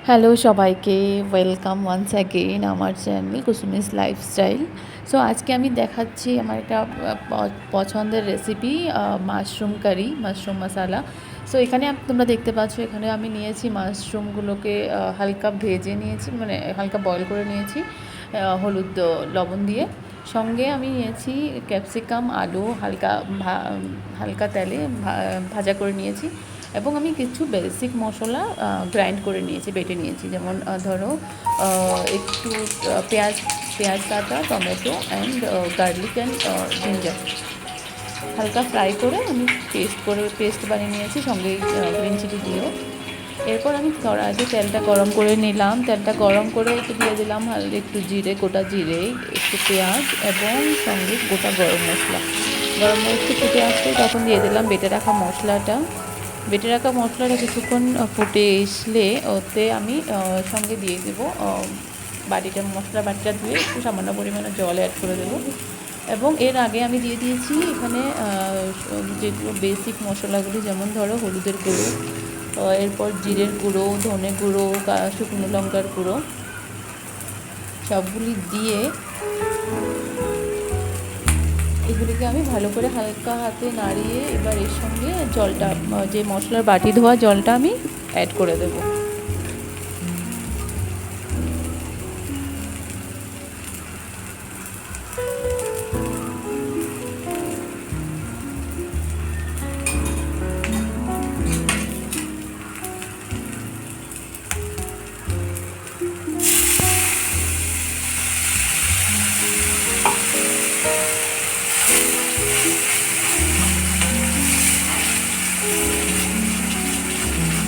Hello সবাইকে, welcome once again আমার channel কুসুমিস lifestyle. So আজকে আমি দেখাচ্ছি আমার একটা পছন্দের রেসিপি, মাশরুম কারি, মাশরুম মশালা। সো এখানে তোমরা দেখতে পাচ্ছ, এখানে আমি নিয়েছি মাশরুমগুলোকে হালকা ভেজে নিয়েছি, মানে হালকা বয়েল করে নিয়েছি হলুদ লবণ দিয়ে। সঙ্গে আমি নিয়েছি ক্যাপসিকাম, আলু হালকা হালকা তেলে ভাজা করে নিয়েছি, এবং আমি কিছু বেসিক মশলা গ্রাইন্ড করে নিয়েছি, বেটে নিয়েছি। যেমন ধরো একটু পেঁয়াজ পেঁয়াজ কাটা, tomato and garlic and ginger হালকা ফ্রাই করে আমি পেস্ট বানিয়ে নিয়েছি, সঙ্গে গ্রিন চিলি দিয়েও। এরপর আমি কড়াইতে তেলটা গরম করে নিলাম। তেলটা গরম করে একটু দিয়ে দিলাম একটু জিরে, গোটা জিরে, একটু পেঁয়াজ এবং সঙ্গে গোটা গরম মশলা। গরম মশলা ফুটে আসলে তখন দিয়ে দিলাম বেটে রাখা মশলাটা। কিছুক্ষণ ফুটে আসলে ওতে আমি সঙ্গে দিয়ে দেবো মশলা বাটিটা ধুয়ে একটু সামান্য পরিমাণে জল অ্যাড করে দেবো। এবং এর আগে আমি দিয়ে দিয়েছি এখানে যেগুলো বেসিক মশলাগুলি, যেমন ধরো হলুদের গুঁড়ো, এরপর জিরের গুঁড়ো, ধনে গুঁড়ো, শুকনো লঙ্কার গুঁড়ো, সবগুলি দিয়ে এগুলিকে আমি ভালো করে হালকা হাতে নাড়িয়ে এবার এর সঙ্গে জলটা, যে মশলার বাটি ধোয়া জলটা আমি অ্যাড করে দেবো।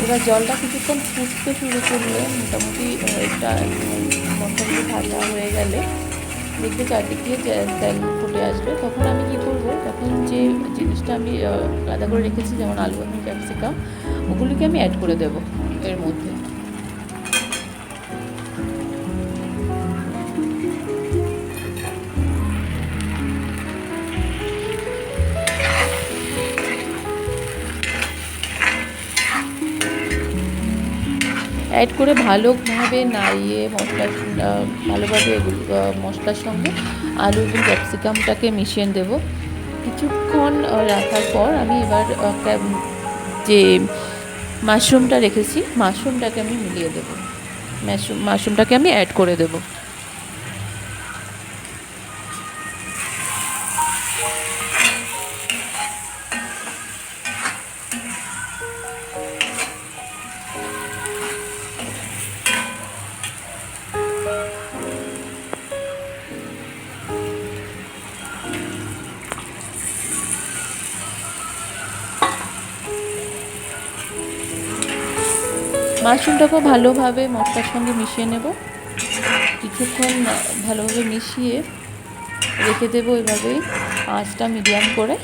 এবার জলটা কিছুক্ষণ ফুটতে শুরু করলে, মোটামুটি এটা মশলাগুলো ভাজা হয়ে গেলে দেখবে চারদিক দিয়ে তেল ফুটে আসবে। তখন আমি কী করবো, তখন যে জিনিসটা আমি আলাদা করে রেখেছি, যেমন আলু এবং ক্যাপসিকাম, ওগুলিকে আমি অ্যাড করে দেবো এর মধ্যে। অ্যাড করে ভালোভাবে নাড়িয়ে ভালোভাবে এগুলো মশলার সঙ্গে আলু এবং ক্যাপসিকামটাকে মিশিয়ে দেবো। কিছুক্ষণ রাখার পর আমি এবার যে মাশরুমটা রেখেছি, মাশরুমটাকে আমি মিলিয়ে দেবো, মাশরুমটাকে আমি অ্যাড করে দেবো। মাশরুমটাকেও ভালোভাবে মশলার সঙ্গে মিশিয়ে নেব। কিছুক্ষণ ভালোভাবে মিশিয়ে রেখে দেবো এভাবেই, আঁচটা মিডিয়াম করে।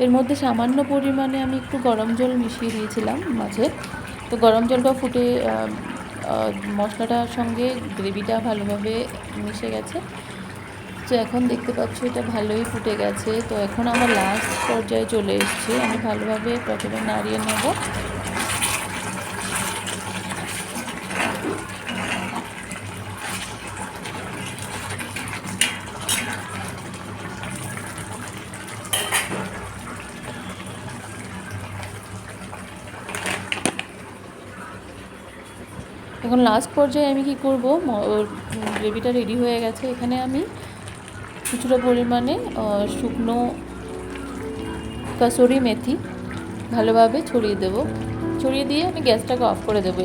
এর মধ্যে সামান্য পরিমাণে আমি একটু গরম জল মিশিয়ে দিয়েছিলাম মাঝে। তো গরম জলটা ফুটে মশলাটার সঙ্গে গ্রেভিটা ভালোভাবে মিশে গেছে। তো এখন দেখতে পাচ্ছ এটা ভালোই ফুটে গেছে। তো এখন আমার লাস্ট পর্যায়ে চলে এসেছে। আমি ভালোভাবে প্রথমে নাড়িয়ে নেব। এখন লাস্ট পর্যায়ে আমি কি করব, গ্রেভিটা রেডি হয়ে গেছে। এখানে আমি কিছুটা পরিমাণে শুকনো কাসুরি মেথি ভালোভাবে ছড়িয়ে দেব। ছড়িয়ে দিয়ে আমি গ্যাসটাকে অফ করে দেবো।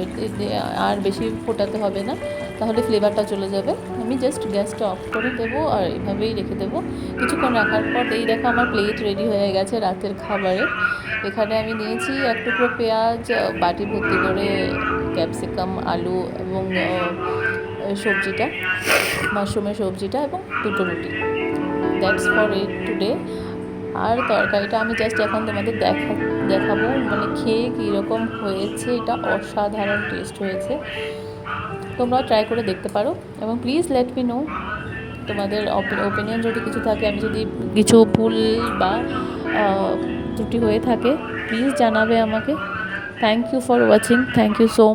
আর বেশি ফোটাতে হবে না, তাহলে ফ্লেভারটা চলে যাবে। আমি জাস্ট গ্যাসটা অফ করে দেবো আর এভাবেই রেখে দেবো। কিছুক্ষণ রাখার পর এই দেখো আমার প্লেট রেডি হয়ে গেছে রাতের খাবারে। এখানে আমি নিয়েছি এক টুকরো পেঁয়াজ, বাটি ভর্তি করে ক্যাপসিকাম, আলু এবং সবজিটা, মাশরুমের সবজিটা, এবং দুটো রুটি। That's for it today. আর তরকারিটা আমি জাস্ট এখন তোমাদের দেখাবো, মানে খেয়ে কীরকম হয়েছে। এটা অসাধারণ টেস্ট হয়েছে। তোমরাও ট্রাই করে দেখতে পারো এবং প্লিজ লেট মি নো তোমাদের ওপিনিয়ন যদি কিছু থাকে, আমি যদি কিছু ভুল বা ত্রুটি হয়ে থাকে প্লিজ জানাবে আমাকে। Thank you for watching, thank you so